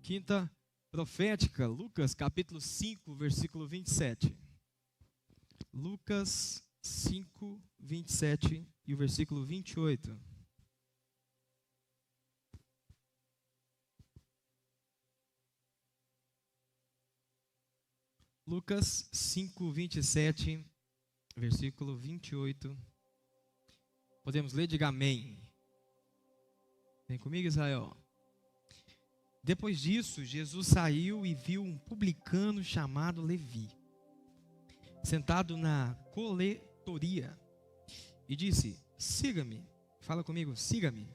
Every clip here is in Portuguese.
quinta profética, Lucas capítulo 5, versículo 27. Lucas 5, 27 e o versículo 28. Lucas 5, 27, versículo 28. Podemos ler? Diga amém. Vem comigo, Israel. Depois disso, Jesus saiu e viu um publicano chamado Levi, sentado na coletoria, e disse: siga-me. Fala comigo, siga-me.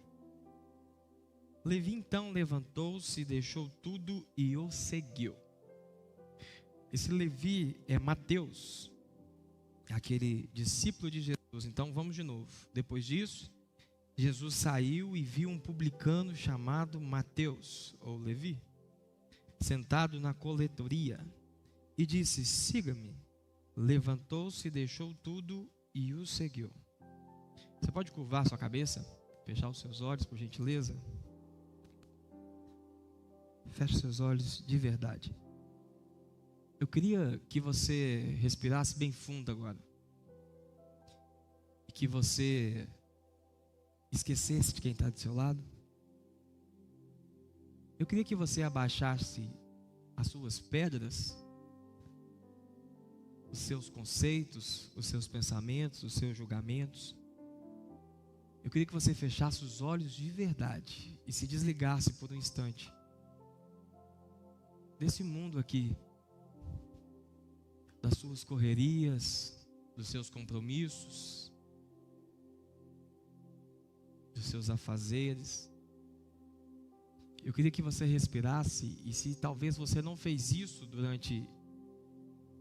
Levi então levantou-se, deixou tudo e o seguiu. Esse Levi é Mateus, aquele discípulo de Jesus. Então vamos de novo. Depois disso, Jesus saiu e viu um publicano chamado Mateus, ou Levi, sentado na coletoria, e disse: siga-me. Levantou-se, deixou tudo e o seguiu. Você pode curvar sua cabeça? Fechar os seus olhos, por gentileza? Feche seus olhos de verdade. Eu queria que você respirasse bem fundo agora. E que você esquecesse de quem está do seu lado. Eu queria que você abaixasse as suas pedras, os seus conceitos, os seus pensamentos, os seus julgamentos. Eu queria que você fechasse os olhos de verdade e se desligasse por um instante desse mundo aqui, das suas correrias, dos seus compromissos, dos seus afazeres. Eu queria que você respirasse, e se talvez você não fez isso durante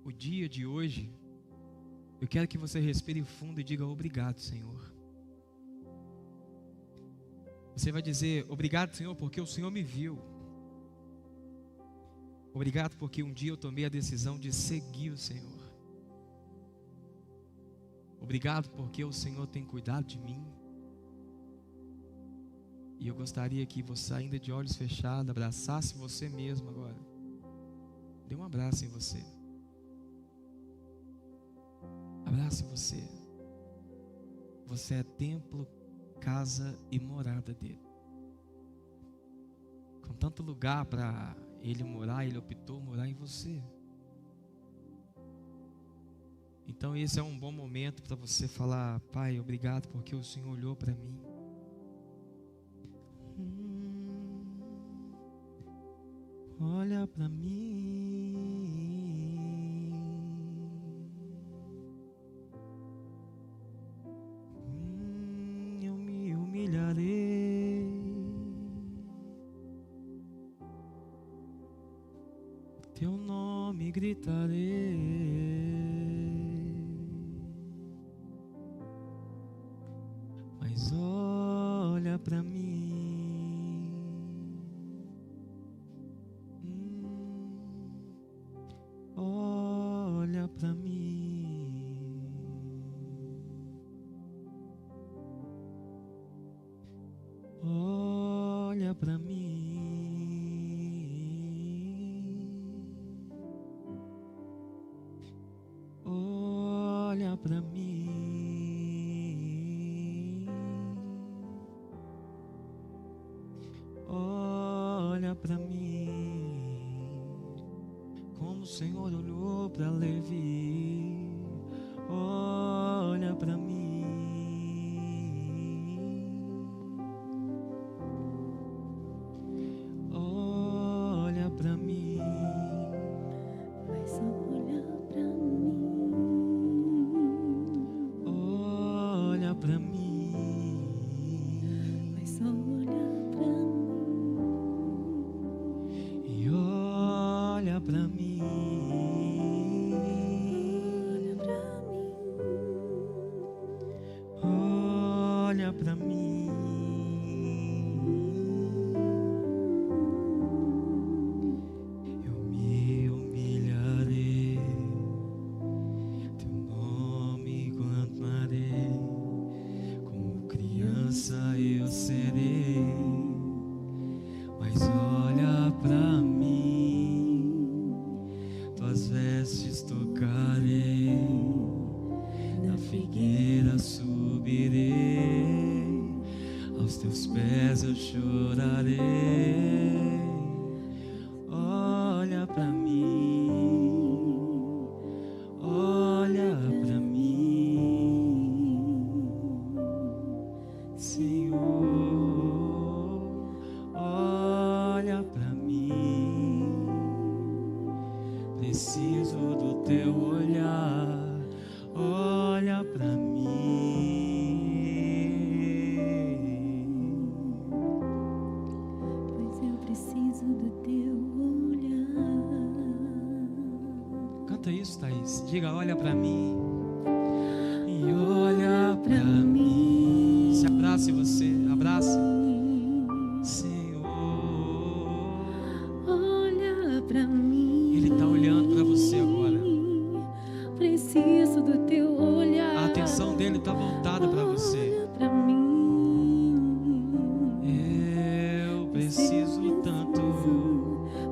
o dia de hoje, eu quero que você respire fundo e diga: obrigado, Senhor. Você vai dizer: obrigado, Senhor, porque o Senhor me viu. Obrigado porque um dia eu tomei a decisão de seguir o Senhor. Obrigado porque o Senhor tem cuidado de mim. E eu gostaria que você, ainda de olhos fechados, abraçasse você mesmo agora. Dê um abraço em você. Abrace você. Você é templo, casa e morada dele. Com tanto lugar para ele morar, ele optou morar em você. Então esse é um bom momento para você falar: Pai, obrigado porque o Senhor olhou para mim. Olha para mim. Eu me humilharei. Teu nome gritarei. Mas olha pra mim. Olha pra mim. Olha pra mim. Olha pra mim. Olha pra mim. Como o Senhor olhou para Levi. Olha pra mim. Olha pra mim. Vai só olhar pra mim. Olha pra mim. Vai só olhar pra mim. E olha pra mim. preciso do teu olhar, olha pra mim. Pois eu preciso do teu olhar. Canta isso, Thaís. Diga, olha pra mim. E olha pra mim. Se abrace você, abrace. Senhor, Olha pra mim. Ele está olhando para você agora. Preciso do teu olhar. A atenção dele está voltada para você. Olha pra mim. Eu preciso tanto.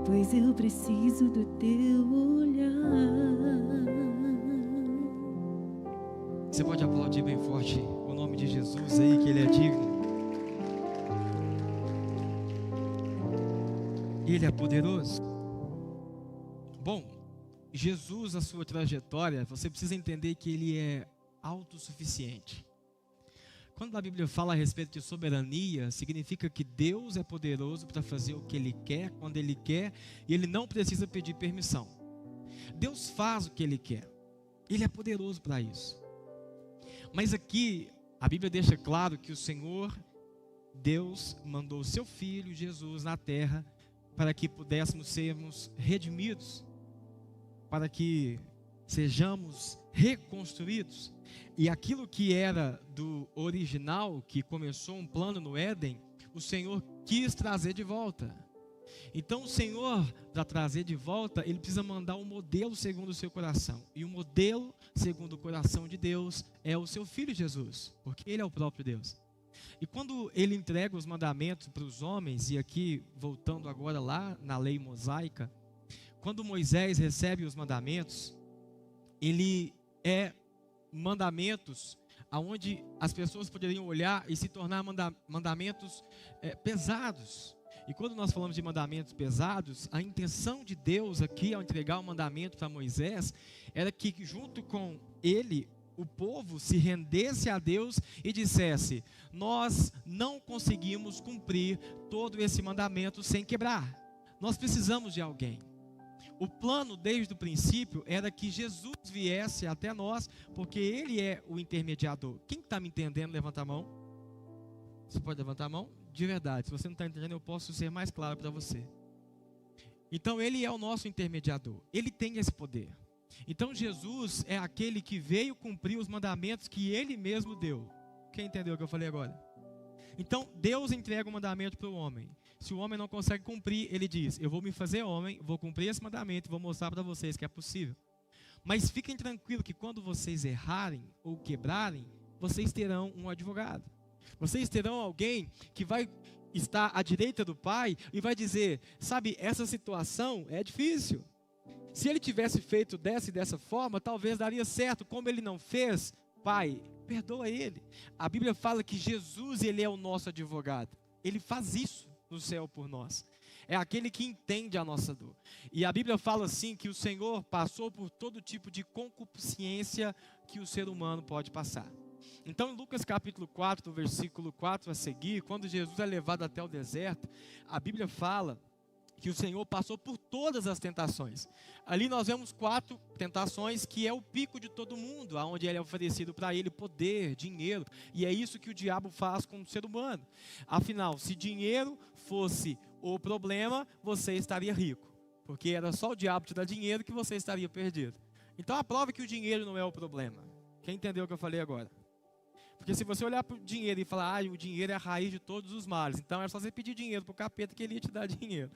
Pois eu preciso do teu olhar. Você pode aplaudir bem forte o nome de Jesus aí, que Ele é digno. Ele é poderoso. Bom, Jesus, a sua trajetória, você precisa entender que Ele é autossuficiente. Quando a Bíblia fala a respeito de soberania, significa que Deus é poderoso para fazer o que Ele quer, quando Ele quer, e Ele não precisa pedir permissão. Deus faz o que Ele quer. Ele é poderoso para isso. Mas aqui, a Bíblia deixa claro que o Senhor, Deus, mandou o seu Filho, Jesus, na terra, para que pudéssemos sermos redimidos, para que sejamos reconstruídos. E aquilo que era do original, que começou um plano no Éden, o Senhor quis trazer de volta. Então o Senhor, para trazer de volta, Ele precisa mandar um modelo segundo o seu coração. E o modelo segundo o coração de Deus é o seu Filho Jesus, porque Ele é o próprio Deus. E quando Ele entrega os mandamentos para os homens, e aqui voltando agora lá na lei mosaica, quando Moisés recebe os mandamentos, ele é mandamentos aonde as pessoas poderiam olhar e se tornar mandamentos pesados. E quando nós falamos de mandamentos pesados, a intenção de Deus aqui ao entregar o mandamento para Moisés era que junto com ele, o povo se rendesse a Deus e dissesse: nós não conseguimos cumprir todo esse mandamento sem quebrar. Nós precisamos de alguém. O plano desde o princípio era que Jesus viesse até nós, porque Ele é o intermediador. Quem está me entendendo, levanta a mão. Você pode levantar a mão? De verdade, se você não está entendendo, eu posso ser mais claro para você. Então Ele é o nosso intermediador. Ele tem esse poder. Então Jesus é aquele que veio cumprir os mandamentos que Ele mesmo deu. Quem entendeu o que eu falei agora? Então Deus entrega o mandamento para o homem. Se o homem não consegue cumprir, Ele diz: eu vou me fazer homem, vou cumprir esse mandamento, vou mostrar para vocês que é possível. Mas fiquem tranquilos que quando vocês errarem ou quebrarem, vocês terão um advogado. Vocês terão alguém que vai estar à direita do Pai e vai dizer: sabe, essa situação é difícil. Se ele tivesse feito dessa forma, talvez daria certo. Como ele não fez, Pai, perdoa ele. A Bíblia fala que Jesus, Ele é o nosso advogado. Ele faz isso no céu por nós. É aquele que entende a nossa dor. E a Bíblia fala assim que o Senhor passou por todo tipo de concupiscência que o ser humano pode passar. Então, em Lucas capítulo 4, do versículo 4 a seguir, quando Jesus é levado até o deserto, a Bíblia fala que o Senhor passou por todas as tentações. Ali nós vemos 4 tentações, que é o pico de todo mundo, onde é oferecido para ele poder, dinheiro, e é isso que o diabo faz com o ser humano. Afinal, se dinheiro fosse o problema, você estaria rico, porque era só o diabo te dar dinheiro que você estaria perdido. Então a prova é que o dinheiro não é o problema. Quem entendeu o que eu falei agora? Porque se você olhar para o dinheiro e falar: o dinheiro é a raiz de todos os males, então é só você pedir dinheiro para o capeta que ele ia te dar dinheiro.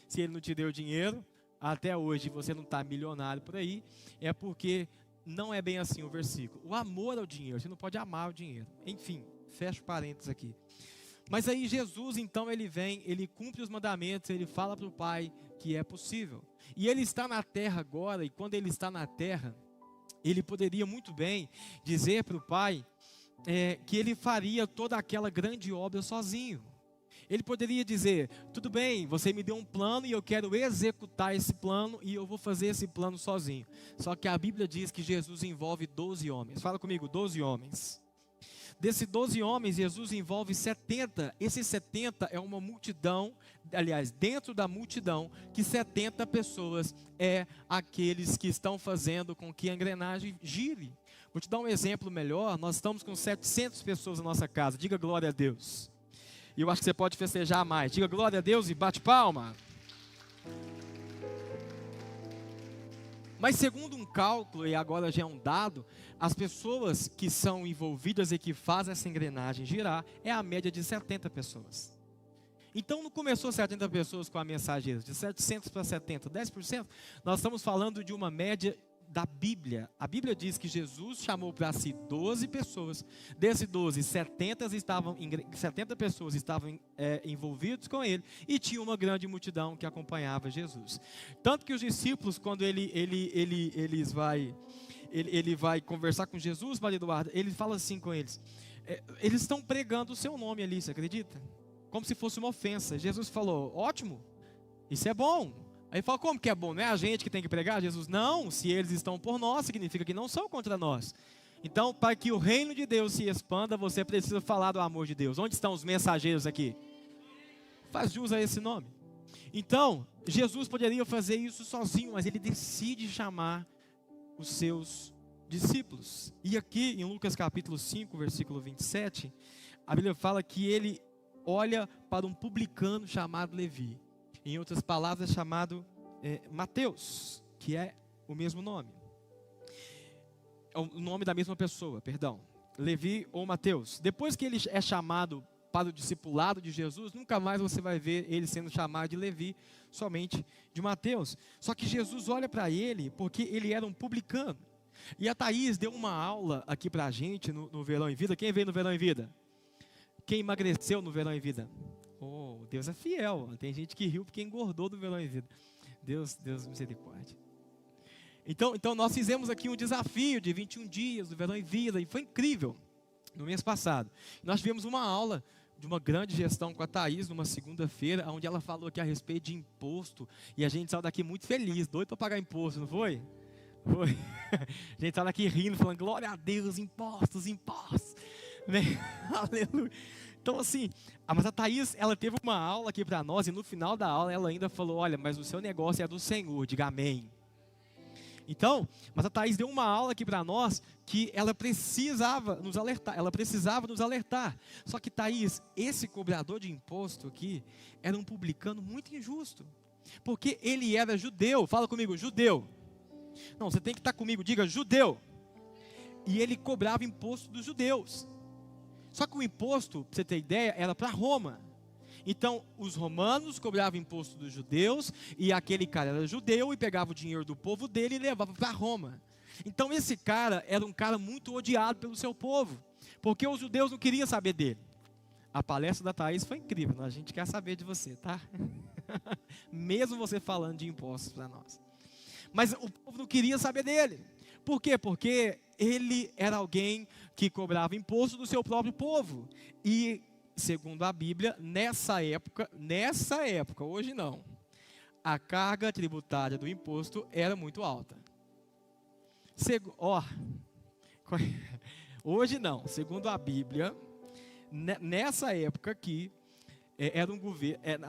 Se ele não te deu dinheiro, até hoje você não está milionário por aí, é porque não é bem assim o versículo. O amor ao dinheiro, você não pode amar o dinheiro. Enfim, fecho parênteses aqui. Mas aí Jesus, então, ele vem, ele cumpre os mandamentos, ele fala para o Pai que é possível. E ele está na terra agora, e quando ele está na terra, ele poderia muito bem dizer para o Pai que ele faria toda aquela grande obra sozinho. Ele poderia dizer: tudo bem, você me deu um plano e eu quero executar esse plano e eu vou fazer esse plano sozinho. Só que a Bíblia diz que Jesus envolve 12 homens. Fala comigo, 12 homens. Desses 12 homens, Jesus envolve 70. Esses 70 é uma multidão, aliás, dentro da multidão, que 70 pessoas é aqueles que estão fazendo com que a engrenagem gire. Vou te dar um exemplo melhor. Nós estamos com 700 pessoas na nossa casa. Diga glória a Deus. E eu acho que você pode festejar mais. Diga glória a Deus e bate palma. Mas segundo um cálculo, e agora já é um dado, as pessoas que são envolvidas e que fazem essa engrenagem girar, é a média de 70 pessoas. Então não começou 70 pessoas com a mensageira, de 700 para 70, 10%. Nós estamos falando de uma média da Bíblia. A Bíblia diz que Jesus chamou para si 12 pessoas. Desses 12, 70 pessoas estavam envolvidas com ele. E tinha uma grande multidão que acompanhava Jesus. Tanto que os discípulos, quando ele vai conversar com Jesus, Maria Eduarda, ele fala assim com eles. Eles estão pregando o seu nome ali, você acredita? Como se fosse uma ofensa. Jesus falou, ótimo, isso é bom. Aí fala, como que é bom? Não é a gente que tem que pregar? Jesus, não, se eles estão por nós, significa que não são contra nós. Então, para que o reino de Deus se expanda, você precisa falar do amor de Deus. Onde estão os mensageiros aqui? Faz jus a esse nome. Então, Jesus poderia fazer isso sozinho, mas ele decide chamar os seus discípulos. E aqui, em Lucas capítulo 5, versículo 27, a Bíblia fala que ele olha para um publicano chamado Levi. Em outras palavras, é chamado Mateus, que é o mesmo nome. É o nome da mesma pessoa, perdão. Levi ou Mateus. Depois que ele é chamado para o discipulado de Jesus, nunca mais você vai ver ele sendo chamado de Levi, somente de Mateus. Só que Jesus olha para ele porque ele era um publicano. E a Thaís deu uma aula aqui para a gente no Verão em Vida. Quem veio no Verão em Vida? Quem emagreceu no Verão em Vida? Oh, Deus é fiel. Tem gente que riu porque engordou do Verão em Vida. Deus misericórdia. Então nós fizemos aqui um desafio de 21 dias do Verão em Vida. E foi incrível. No mês passado. Nós tivemos uma aula de uma grande gestão com a Thaís, numa segunda-feira, onde ela falou aqui a respeito de imposto. E a gente saiu daqui muito feliz, doido para pagar imposto, não foi? Foi. A gente saiu daqui rindo, falando, glória a Deus, impostos. Aleluia. Então assim, mas a Thaís, ela teve uma aula aqui para nós, e no final da aula ela ainda falou, olha, mas o seu negócio é do Senhor, diga amém. Então, mas a Thaís deu uma aula aqui para nós, que ela precisava nos alertar, Só que Thaís, esse cobrador de imposto aqui, era um publicano muito injusto, porque ele era judeu, fala comigo, judeu. Não, você tem que estar comigo, diga judeu. E ele cobrava imposto dos judeus. Só que o imposto, para você ter ideia, era para Roma. Então, os romanos cobravam imposto dos judeus, e aquele cara era judeu e pegava o dinheiro do povo dele e levava para Roma. Então, esse cara era um cara muito odiado pelo seu povo, porque os judeus não queriam saber dele. A palestra da Thaís foi incrível, a gente quer saber de você, tá? Mesmo você falando de impostos para nós. Mas o povo não queria saber dele. Por quê? Porque ele era alguém que cobrava imposto do seu próprio povo. E, segundo a Bíblia, nessa época, hoje não, a carga tributária do imposto era muito alta. Hoje não, segundo a Bíblia, nessa época aqui, era um governo,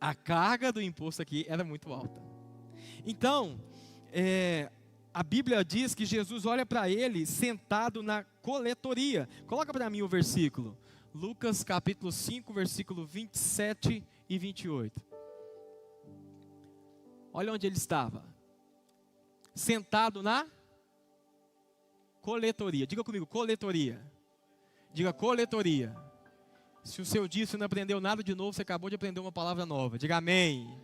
a carga do imposto aqui era muito alta. Então, a Bíblia diz que Jesus olha para ele sentado na coletoria. Coloca para mim o versículo. Lucas capítulo 5, versículo 27 e 28. Olha onde ele estava. Sentado na coletoria. Diga comigo, coletoria. Diga coletoria. Se o seu dia você não aprendeu nada de novo, você acabou de aprender uma palavra nova. Diga amém.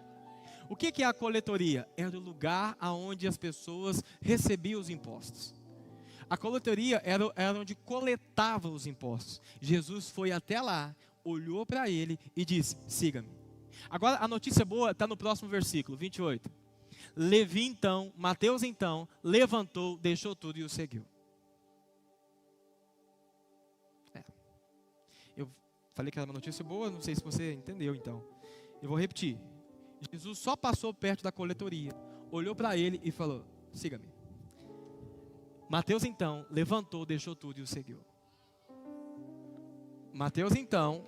O que é a coletoria? Era o lugar onde as pessoas recebiam os impostos. A coletoria era onde coletava os impostos. Jesus foi até lá, olhou para ele e disse, siga-me. Agora a notícia boa está no próximo versículo, 28. Levi então, Mateus então, levantou, deixou tudo e o seguiu. Eu falei que era uma notícia boa, não sei se você entendeu então. Eu vou repetir. Jesus só passou perto da coletoria, olhou para ele e falou, siga-me. Mateus então levantou, deixou tudo e o seguiu. Mateus então,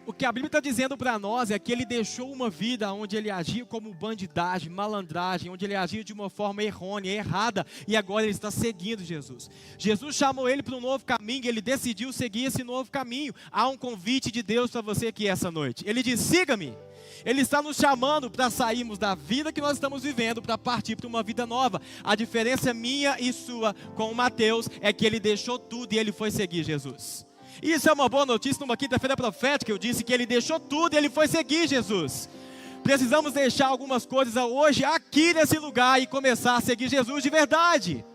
o que a Bíblia está dizendo para nós é que ele deixou uma vida onde ele agia como bandidagem, malandragem, onde ele agia de uma forma errônea, errada, e agora ele está seguindo Jesus. Jesus chamou ele para um novo caminho, e ele decidiu seguir esse novo caminho. Há um convite de Deus para você aqui essa noite. Ele diz: siga-me. Ele está nos chamando para sairmos da vida que nós estamos vivendo, para partir para uma vida nova. A diferença minha e sua com o Mateus é que ele deixou tudo e ele foi seguir Jesus. Isso é uma boa notícia. Numa quinta-feira profética eu disse que ele deixou tudo e ele foi seguir Jesus. Precisamos deixar algumas coisas hoje aqui nesse lugar e começar a seguir Jesus de verdade.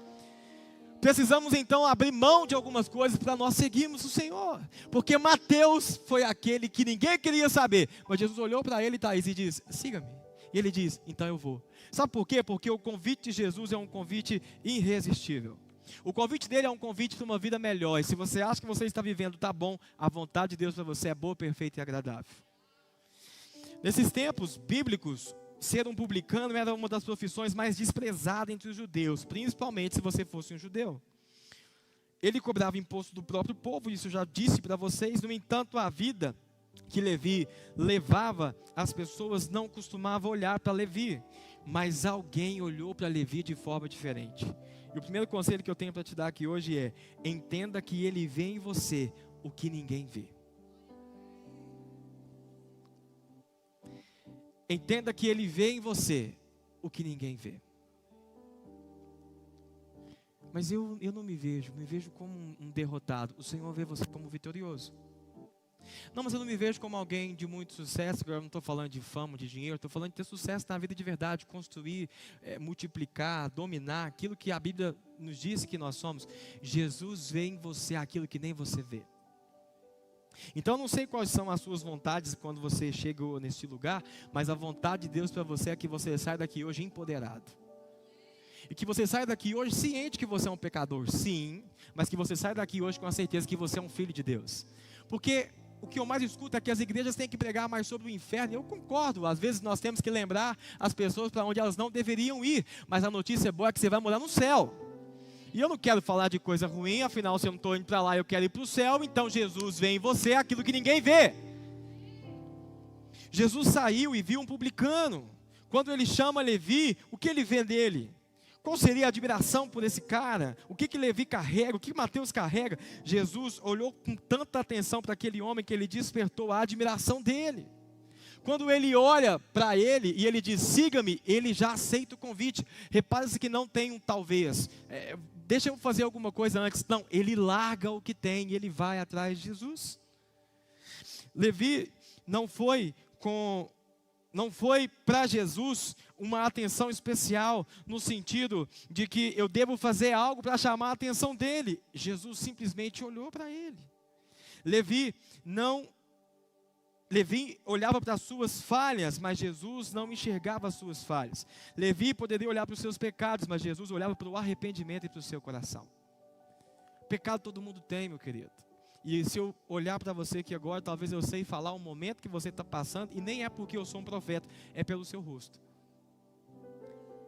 Precisamos então abrir mão de algumas coisas para nós seguirmos o Senhor. Porque Mateus foi aquele que ninguém queria saber. Mas Jesus olhou para ele, Thaís, e disse: siga-me. E ele diz: então eu vou. Sabe por quê? Porque o convite de Jesus é um convite irresistível. O convite dele é um convite para uma vida melhor. E se você acha que você está vivendo, está bom, a vontade de Deus para você é boa, perfeita e agradável. Nesses tempos bíblicos, ser um publicano era uma das profissões mais desprezadas entre os judeus, principalmente se você fosse um judeu. Ele cobrava imposto do próprio povo, isso eu já disse para vocês. No entanto, a vida que Levi levava, as pessoas não costumavam olhar para Levi, mas alguém olhou para Levi de forma diferente. E o primeiro conselho que eu tenho para te dar aqui hoje é: entenda que ele vê em você o que ninguém vê. Entenda que ele vê em você o que ninguém vê. Mas eu não me vejo como um derrotado. O Senhor vê você como vitorioso. Não, mas eu não me vejo como alguém de muito sucesso. Eu não estou falando de fama, de dinheiro. Estou falando de ter sucesso na vida de verdade. Construir, multiplicar, dominar aquilo que a Bíblia nos diz que nós somos. Jesus vê em você aquilo que nem você vê. Então eu não sei quais são as suas vontades quando você chega neste lugar, mas a vontade de Deus para você é que você saia daqui hoje empoderado. E que você saia daqui hoje ciente que você é um pecador, sim, mas que você saia daqui hoje com a certeza que você é um filho de Deus. Porque o que eu mais escuto é que as igrejas têm que pregar mais sobre o inferno. Eu concordo, às vezes nós temos que lembrar as pessoas para onde elas não deveriam ir, mas a notícia boa é que você vai morar no céu. E eu não quero falar de coisa ruim, afinal se eu não estou indo para lá, eu quero ir para o céu. Então Jesus vê em você aquilo que ninguém vê. Jesus saiu e viu um publicano. Quando ele chama Levi, o que ele vê dele? Qual seria a admiração por esse cara? O que Levi carrega? O que Mateus carrega? Jesus olhou com tanta atenção para aquele homem que ele despertou a admiração dele. Quando ele olha para ele e ele diz: siga-me, ele já aceita o convite. Repare-se que não tem um talvez. Deixa eu fazer alguma coisa antes. Não, ele larga o que tem e ele vai atrás de Jesus. Levi não foi para Jesus uma atenção especial, no sentido de que eu devo fazer algo para chamar a atenção dele. Jesus simplesmente olhou para ele. Levi olhava para as suas falhas, mas Jesus não enxergava as suas falhas. Levi poderia olhar para os seus pecados, mas Jesus olhava para o arrependimento e para o seu coração. Pecado todo mundo tem, meu querido. E se eu olhar para você aqui agora, talvez eu sei falar o momento que você está passando, e nem é porque eu sou um profeta, é pelo seu rosto.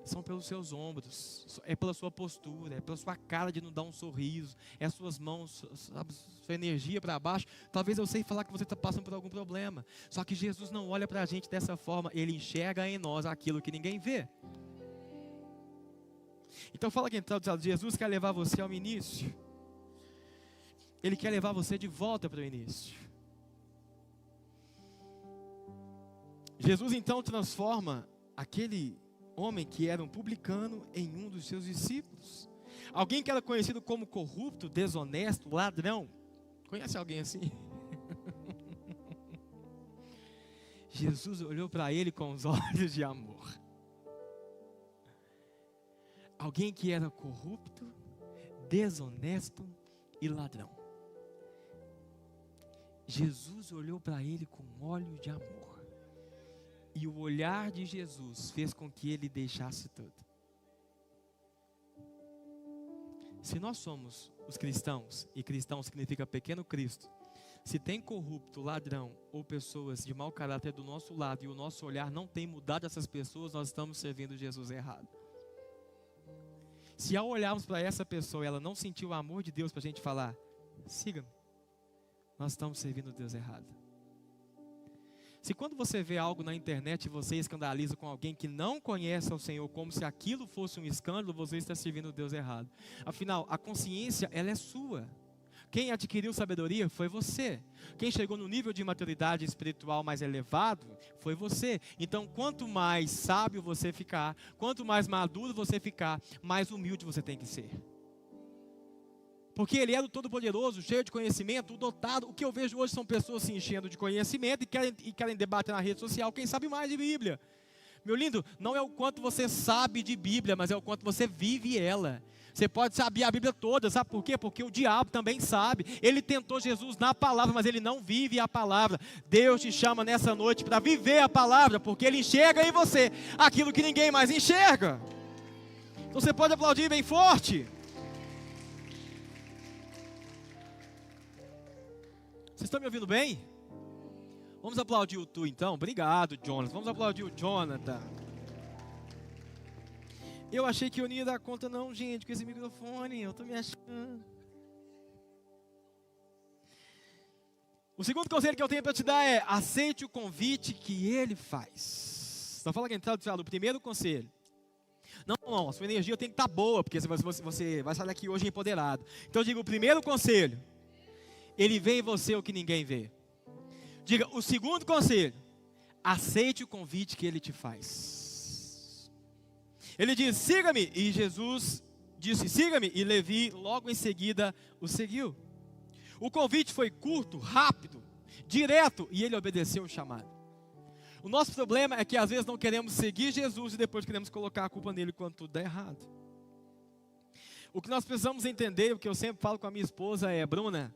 São pelos seus ombros, é pela sua postura, é pela sua cara de não dar um sorriso, é as suas mãos, sabe, sua energia para baixo. Talvez eu sei falar que você está passando por algum problema, só que Jesus não olha para a gente dessa forma, Ele enxerga em nós aquilo que ninguém vê. Então fala aqui, então, Jesus quer levar você ao início, Ele quer levar você de volta para o início. Jesus então transforma aquele homem que era um publicano em um dos seus discípulos. Alguém que era conhecido como corrupto, desonesto, ladrão. Conhece alguém assim? Jesus olhou para ele com os olhos de amor. Alguém que era corrupto, desonesto e ladrão. Jesus olhou para ele com olhos de amor. E o olhar de Jesus fez com que ele deixasse tudo. Se nós somos os cristãos, e cristão significa pequeno Cristo, Se tem corrupto, ladrão ou pessoas de mau caráter do nosso lado e o nosso olhar não tem mudado essas pessoas, nós estamos servindo Jesus errado. Se ao olharmos para essa pessoa, ela não sentiu o amor de Deus para a gente falar, siga-me, nós estamos servindo Deus errado. Se quando você vê algo na internet você escandaliza com alguém que não conhece ao Senhor como se aquilo fosse um escândalo, você está servindo Deus errado. Afinal, a consciência, ela é sua. Quem adquiriu sabedoria foi você. Quem chegou no nível de maturidade espiritual mais elevado foi você. Então, quanto mais sábio você ficar, quanto mais maduro você ficar, mais humilde você tem que ser. Porque Ele é do Todo-Poderoso, cheio de conhecimento, dotado. O que eu vejo hoje são pessoas se enchendo de conhecimento e querem debater na rede social quem sabe mais de Bíblia. Meu lindo, não é o quanto você sabe de Bíblia, mas é o quanto você vive ela. Você pode saber a Bíblia toda, sabe por quê? Porque o diabo também sabe. Ele tentou Jesus na palavra, mas ele não vive a palavra. Deus te chama nessa noite para viver a palavra, porque Ele enxerga em você aquilo que ninguém mais enxerga. Então você pode aplaudir bem forte. Vocês estão me ouvindo bem? Vamos aplaudir o Tu então? Obrigado, Jonathan. Vamos aplaudir o Jonathan. Eu achei que eu não ia dar conta não, gente, com esse microfone. Eu estou me achando. O segundo conselho que eu tenho para te dar é: aceite o convite que Ele faz. Então fala quem está do o primeiro conselho. Não, a sua energia tem que estar boa, porque você vai sair daqui hoje empoderado. Então eu digo, o primeiro conselho: Ele vê em você o que ninguém vê. Diga, o segundo conselho: aceite o convite que Ele te faz. Ele diz, siga-me, e Jesus disse, siga-me, e Levi logo em seguida o seguiu. O convite foi curto, rápido, direto, e ele obedeceu o chamado. O nosso problema é que às vezes não queremos seguir Jesus e depois queremos colocar a culpa nele quando tudo dá errado. O que nós precisamos entender, o que eu sempre falo com a minha esposa é, Bruna,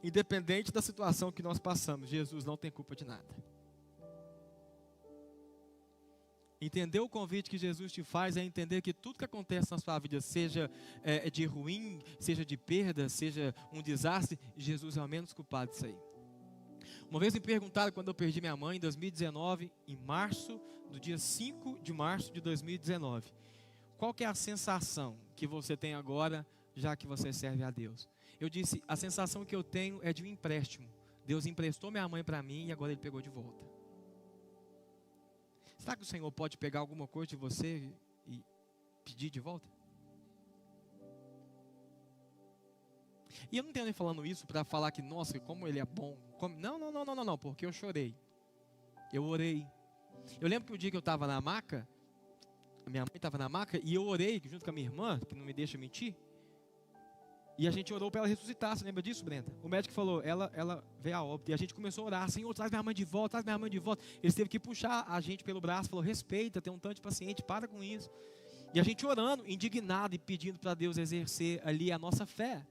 independente da situação que nós passamos, Jesus não tem culpa de nada. Entender o convite que Jesus te faz é entender que tudo que acontece na sua vida, seja de ruim, seja de perda, seja um desastre, Jesus é o menos culpado disso aí. Uma vez me perguntaram quando eu perdi minha mãe em 2019, em março, no dia 5 de março de 2019. Qual que é a sensação que você tem agora, já que você serve a Deus? Eu disse, a sensação que eu tenho é de um empréstimo. Deus emprestou minha mãe para mim e agora Ele pegou de volta. Será que o Senhor pode pegar alguma coisa de você e pedir de volta? E eu não tenho nem falando isso para falar que, nossa, como Ele é bom. Não, porque eu chorei. Eu orei. Eu lembro que o dia que eu estava na maca, minha mãe estava na maca, e eu orei junto com a minha irmã, que não me deixa mentir. E a gente orou para ela ressuscitar, você lembra disso, Brenda? O médico falou, ela veio a óbito. E a gente começou a orar, Senhor, traz minha mãe de volta, traz minha mãe de volta. Ele teve que puxar a gente pelo braço, falou, respeita, tem um tanto de paciente, para com isso. E a gente orando, indignado e pedindo para Deus exercer ali a nossa fé.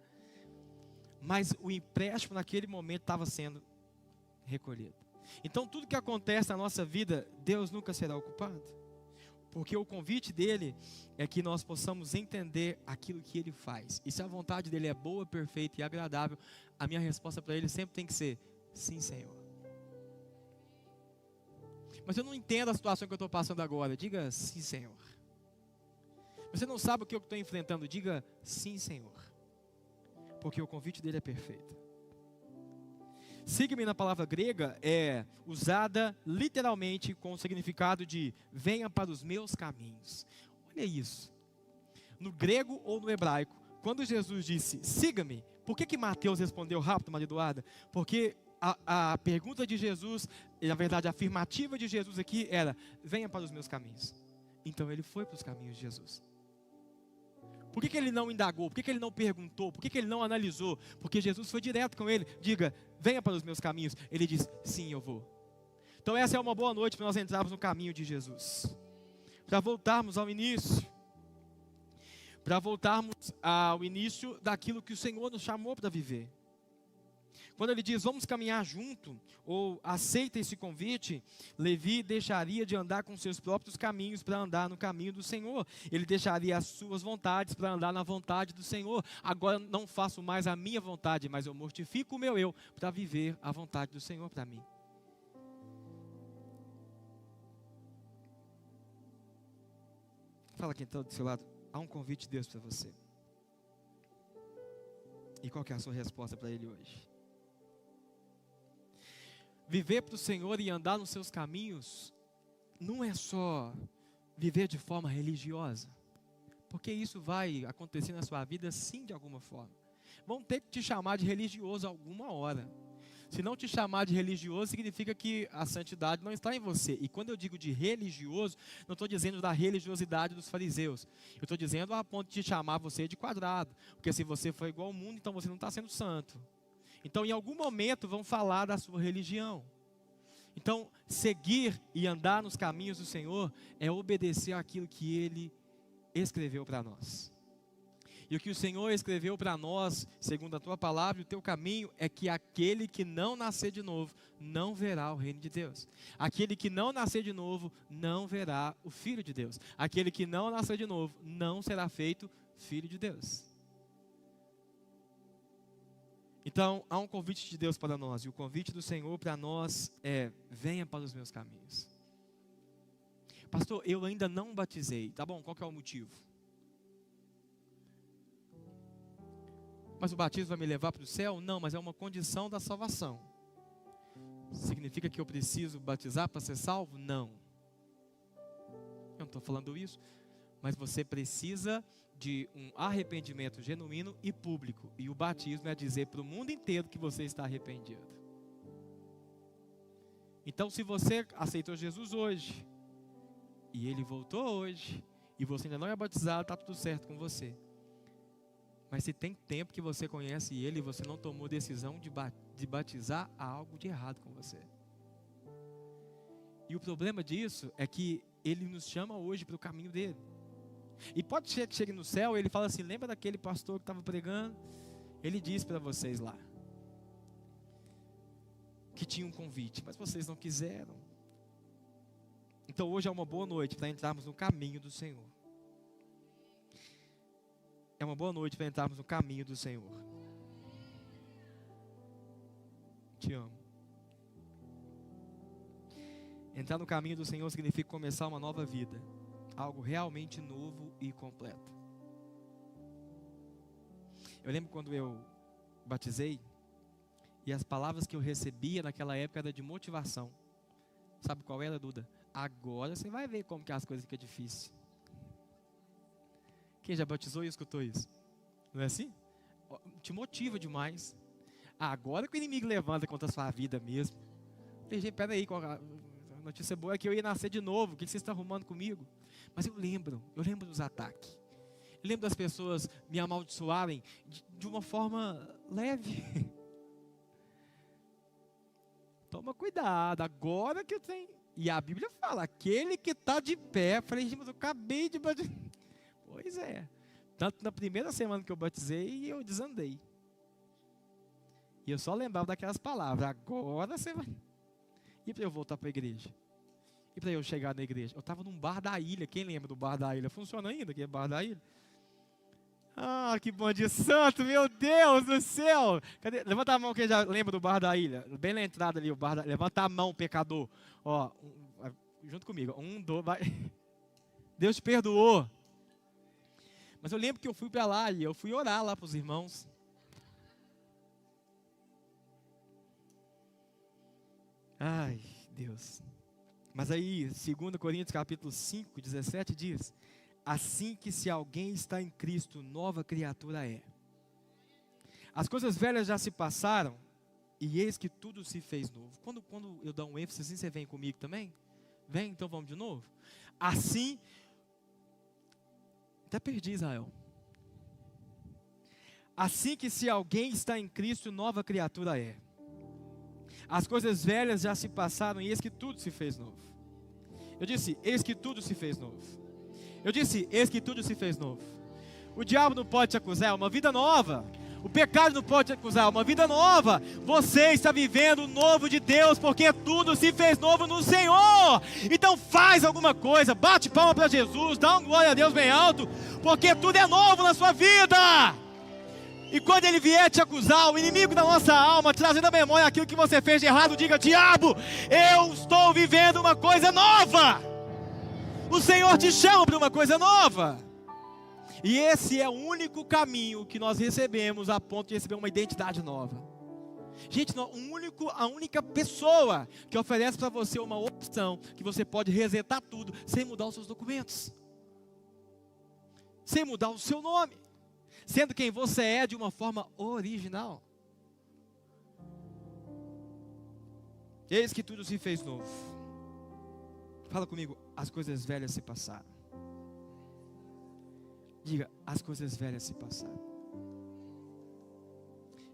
Mas o empréstimo naquele momento estava sendo recolhido. Então tudo que acontece na nossa vida, Deus nunca será o culpado. Porque o convite dele é que nós possamos entender aquilo que Ele faz. E se a vontade dele é boa, perfeita e agradável, a minha resposta para Ele sempre tem que ser, sim, Senhor. Mas eu não entendo a situação que eu estou passando agora, diga, sim, Senhor. Você não sabe o que eu estou enfrentando, diga, sim, Senhor. Porque o convite dele é perfeito. Siga-me na palavra grega é usada literalmente com o significado de venha para os meus caminhos. Olha isso. No grego ou no hebraico, quando Jesus disse siga-me, por que Mateus respondeu rápido, Maria Eduarda? Porque a pergunta de Jesus, na verdade a afirmativa de Jesus aqui era venha para os meus caminhos. Então ele foi para os caminhos de Jesus. Por que ele não indagou? Por que ele não perguntou? Por que ele não analisou? Porque Jesus foi direto com ele. Diga, venha para os meus caminhos. Ele diz, sim, eu vou. Então essa é uma boa noite para nós entrarmos no caminho de Jesus. Para voltarmos ao início. Para voltarmos ao início daquilo que o Senhor nos chamou para viver. Quando ele diz, vamos caminhar junto, ou aceita esse convite, Levi deixaria de andar com seus próprios caminhos para andar no caminho do Senhor. Ele deixaria as suas vontades para andar na vontade do Senhor. Agora não faço mais a minha vontade, mas eu mortifico o meu eu para viver a vontade do Senhor para mim. Fala quem está do seu lado, há um convite de Deus para você. E qual que é a sua resposta para ele hoje? Viver para o Senhor e andar nos seus caminhos não é só viver de forma religiosa, porque isso vai acontecer na sua vida sim, de alguma forma. Vão ter que te chamar de religioso alguma hora. Se não te chamar de religioso, significa que a santidade não está em você. E quando eu digo de religioso, não estou dizendo da religiosidade dos fariseus. Eu estou dizendo a ponto de te chamar você de quadrado. Porque se você for igual ao mundo, então você não está sendo santo. Então, em algum momento, vão falar da sua religião. Então, seguir e andar nos caminhos do Senhor é obedecer àquilo que Ele escreveu para nós. E o que o Senhor escreveu para nós, segundo a Tua palavra, o Teu caminho, é que aquele que não nascer de novo, não verá o reino de Deus. Aquele que não nascer de novo, não verá o Filho de Deus. Aquele que não nascer de novo, não será feito Filho de Deus. Então, há um convite de Deus para nós, e o convite do Senhor para nós é, venha para os meus caminhos. Pastor, eu ainda não batizei, tá bom, qual que é o motivo? Mas o batismo vai me levar para o céu? Não, mas é uma condição da salvação. Significa que eu preciso batizar para ser salvo? Não. Eu não estou falando isso, mas você precisa de um arrependimento genuíno e público. E o batismo é dizer para o mundo inteiro que você está arrependido. Então, se você aceitou Jesus hoje, e Ele voltou hoje, e você ainda não é batizado, está tudo certo com você. Mas se tem tempo que você conhece Ele e você não tomou decisão de batizar, há algo de errado com você. E o problema disso é que Ele nos chama hoje para o caminho dEle. E pode ser que chegue no céu e Ele fala assim, lembra daquele pastor que estava pregando? Ele disse para vocês lá que tinha um convite, mas vocês não quiseram. Então hoje é uma boa noite para entrarmos no caminho do Senhor. É uma boa noite para entrarmos no caminho do Senhor. Te amo. Entrar no caminho do Senhor significa começar uma nova vida. Algo realmente novo e completo. Eu lembro quando eu batizei, e as palavras que eu recebia naquela época eram de motivação. Sabe qual era, Duda? Agora você vai ver como que as coisas ficam difíceis. Quem já batizou e escutou isso? Não é assim? Te motiva demais. Agora que o inimigo levanta contra a sua vida mesmo. Peraí, a notícia boa é que eu ia nascer de novo. O que você está arrumando comigo? Mas eu lembro dos ataques. Eu lembro das pessoas me amaldiçoarem de uma forma leve. Toma cuidado, agora que eu tenho. E a Bíblia fala, aquele que está de pé. Eu falei, mas eu acabei de batizar. Pois é. Tanto na primeira semana que eu batizei, eu desandei. E eu só lembrava daquelas palavras. Agora você vai. E para eu voltar para a igreja? E para eu chegar na igreja? Eu estava num bar da ilha. Quem lembra do bar da ilha? Funciona ainda aquele bar da ilha? Ah, que bom dia santo, meu Deus do céu. Cadê? Levanta a mão quem já lembra do bar da ilha. Bem na entrada ali, o bar da... Levanta a mão, pecador. Ó, junto comigo. 1, 2, vai. Deus te perdoou. Mas eu lembro que eu fui para lá e eu fui orar lá para os irmãos. Ai, Deus. Mas aí, 2 Coríntios capítulo 5, 17 diz: assim que se alguém está em Cristo, nova criatura é. As coisas velhas já se passaram, e eis que tudo se fez novo. Quando eu dou um ênfase assim, você vem comigo também? Vem, então vamos de novo? Assim, até perdi Israel. Assim que se alguém está em Cristo, nova criatura é. As coisas velhas já se passaram, e eis que tudo se fez novo. Eu disse, eis que tudo se fez novo. Eu disse, eis que tudo se fez novo. O diabo não pode te acusar, é uma vida nova. O pecado não pode te acusar. Uma vida nova. Você está vivendo o novo de Deus, porque tudo se fez novo no Senhor. Então faz alguma coisa, bate palma para Jesus, dá um glória a Deus bem alto, porque tudo é novo na sua vida. E quando ele vier te acusar, o inimigo da nossa alma, trazendo à memória aquilo que você fez de errado, diga: diabo, eu estou vivendo uma coisa nova. O Senhor te chama para uma coisa nova. E esse é o único caminho que nós recebemos a ponto de receber uma identidade nova. Gente, a única pessoa que oferece para você uma opção que você pode resetar tudo sem mudar os seus documentos, sem mudar o seu nome, sendo quem você é de uma forma original. Eis que tudo se fez novo. Fala comigo: as coisas velhas se passaram. Diga: as coisas velhas se passaram.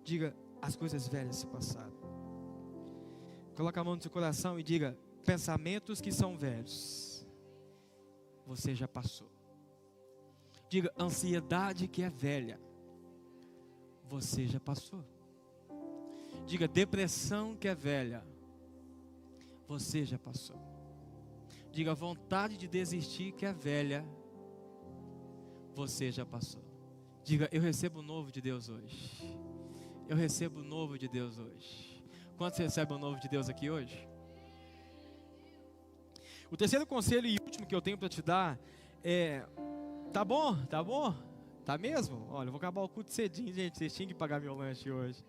Diga: as coisas velhas se passaram. Coloca a mão no seu coração e diga: pensamentos que são velhos, você já passou. Diga: ansiedade que é velha, você já passou. Diga: depressão que é velha, você já passou. Diga: vontade de desistir que é velha, você já passou. Diga: eu recebo o novo de Deus hoje. Eu recebo o novo de Deus hoje. Quantos recebem o novo de Deus aqui hoje? O terceiro conselho e último que eu tenho para te dar é: tá bom? Tá bom? Tá mesmo? Olha, eu vou acabar o culto cedinho, gente. Vocês tinham que pagar meu lanche hoje.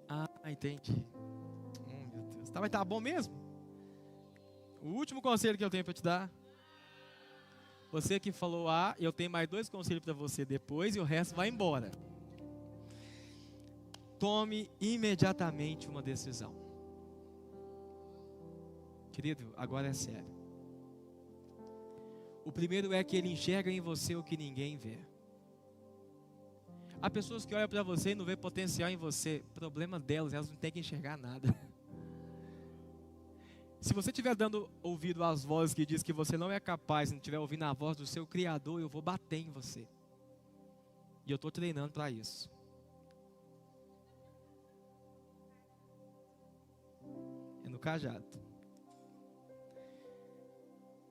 Ah, entendi. Meu Deus. Mas tá bom mesmo? O último conselho que eu tenho para te dar. Você que falou eu tenho mais 2 conselhos para você depois e o resto vai embora. Tome imediatamente uma decisão. Querido, agora é sério. O primeiro é que ele enxerga em você o que ninguém vê. Há pessoas que olham para você e não vê potencial em você. Problema delas, elas não têm que enxergar nada. Se você estiver dando ouvido às vozes que diz que você não é capaz, não estiver ouvindo a voz do seu Criador, eu vou bater em você. E eu estou treinando para isso. É no cajado.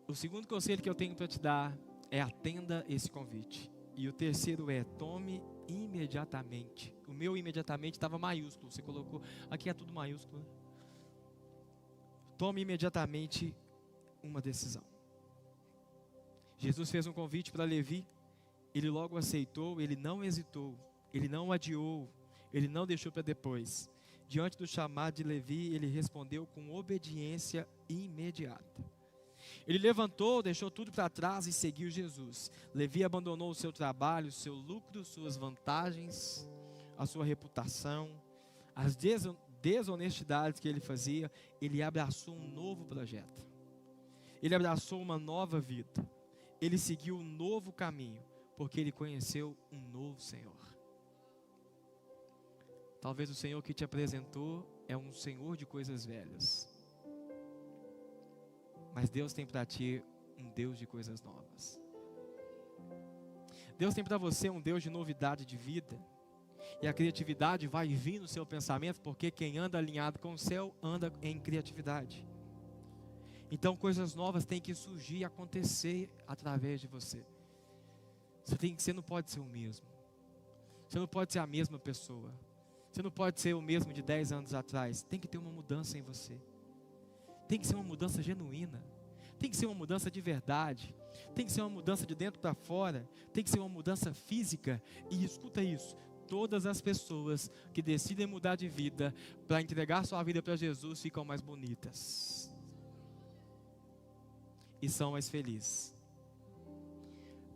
O segundo conselho que eu tenho para te dar é: atenda esse convite. E o terceiro é: tome imediatamente. O meu imediatamente estava maiúsculo. Você colocou, aqui é tudo maiúsculo, né? Tome imediatamente uma decisão. Jesus fez um convite para Levi. Ele logo aceitou, ele não hesitou, ele não adiou, ele não deixou para depois. Diante do chamado de Levi, ele respondeu com obediência imediata. Ele levantou, deixou tudo para trás e seguiu Jesus. Levi abandonou o seu trabalho, o seu lucro, suas vantagens, a sua reputação, as desonestidades que ele fazia. Ele abraçou um novo projeto. Ele abraçou uma nova vida. Ele seguiu um novo caminho, porque ele conheceu um novo Senhor. Talvez o Senhor que te apresentou é um Senhor de coisas velhas. Mas Deus tem para ti um Deus de coisas novas. Deus tem para você um Deus de novidade de vida. E a criatividade vai vir no seu pensamento, porque quem anda alinhado com o céu anda em criatividade. Então coisas novas têm que surgir e acontecer através de você. Você não pode ser o mesmo. Você não pode ser a mesma pessoa. Você não pode ser o mesmo de 10 anos atrás. Tem que ter uma mudança em você. Tem que ser uma mudança genuína. Tem que ser uma mudança de verdade. Tem que ser uma mudança de dentro para fora. Tem que ser uma mudança física. E escuta isso: todas as pessoas que decidem mudar de vida para entregar sua vida para Jesus ficam mais bonitas e são mais felizes.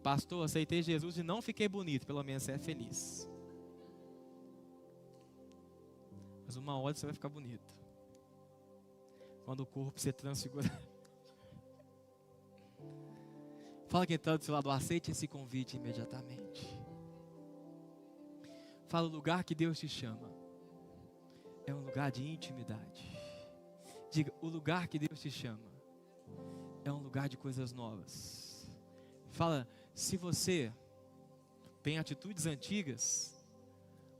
Pastor, aceitei Jesus e não fiquei bonito. Pelo menos você é feliz. Mas uma hora você vai ficar bonito, quando o corpo se transfigurar. Fala quem está do seu lado: aceite esse convite imediatamente. Fala: o lugar que Deus te chama é um lugar de intimidade. Diga: o lugar que Deus te chama é um lugar de coisas novas. Fala: se você tem atitudes antigas,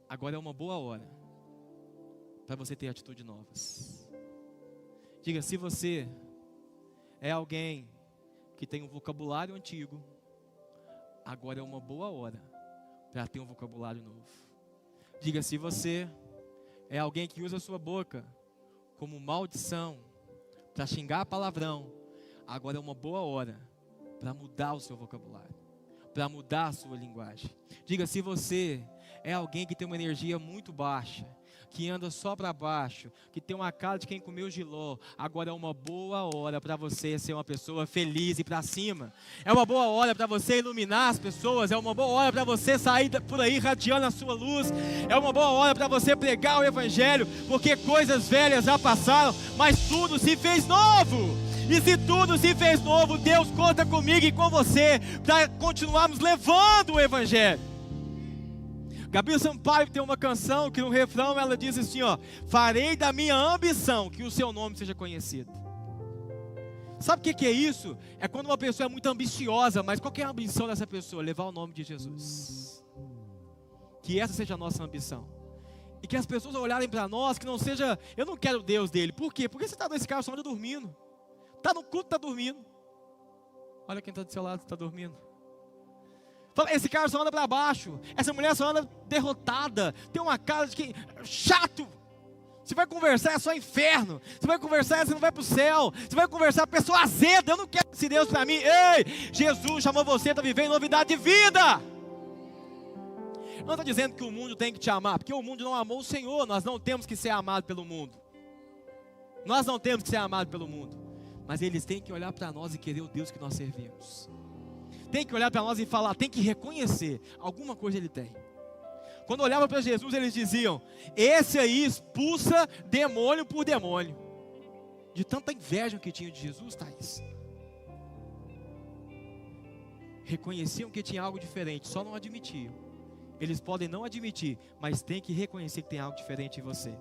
agora é uma boa hora para você ter atitudes novas. Diga, se você é alguém que tem um vocabulário antigo, agora é uma boa hora para ter um vocabulário novo. Diga, se você é alguém que usa a sua boca como maldição, para xingar palavrão, agora é uma boa hora para mudar o seu vocabulário, para mudar a sua linguagem. Diga, se você é alguém que tem uma energia muito baixa, que anda só para baixo, que tem uma cara de quem comeu giló, agora é uma boa hora para você ser uma pessoa feliz e para cima. É uma boa hora para você iluminar as pessoas, é uma boa hora para você sair por aí radiando a sua luz, é uma boa hora para você pregar o evangelho, porque coisas velhas já passaram, mas tudo se fez novo. E se tudo se fez novo, Deus conta comigo e com você para continuarmos levando o evangelho. Gabi Sampaio tem uma canção que no refrão ela diz assim, ó: farei da minha ambição que o seu nome seja conhecido. Sabe o que é isso? É quando uma pessoa é muito ambiciosa, mas qual que é a ambição dessa pessoa? Levar o nome de Jesus. Que essa seja a nossa ambição. E que as pessoas olharem para nós, que não seja, eu não quero o Deus dele. Por quê? Porque você está nesse carro só anda dormindo. Está no culto, está dormindo. Olha quem está do seu lado, está dormindo. Fala, esse cara só anda para baixo, essa mulher só anda derrotada, tem uma cara de quem chato. Você vai conversar, é só inferno. Você vai conversar, você não vai para o céu. Você vai conversar, pessoa azeda, eu não quero esse Deus para mim. Ei, Jesus chamou você para viver em novidade de vida. Não estou dizendo que o mundo tem que te amar, porque o mundo não amou o Senhor. Nós não temos que ser amados pelo mundo. Nós não temos que ser amados pelo mundo. Mas eles têm que olhar para nós e querer o Deus que nós servimos. Tem que olhar para nós e falar, tem que reconhecer, alguma coisa ele tem. Quando olhavam para Jesus, eles diziam, esse aí expulsa demônio por demônio. De tanta inveja que tinha de Jesus, Thaís. Reconheciam que tinha algo diferente, só não admitiam. Eles podem não admitir, mas tem que reconhecer que tem algo diferente em você.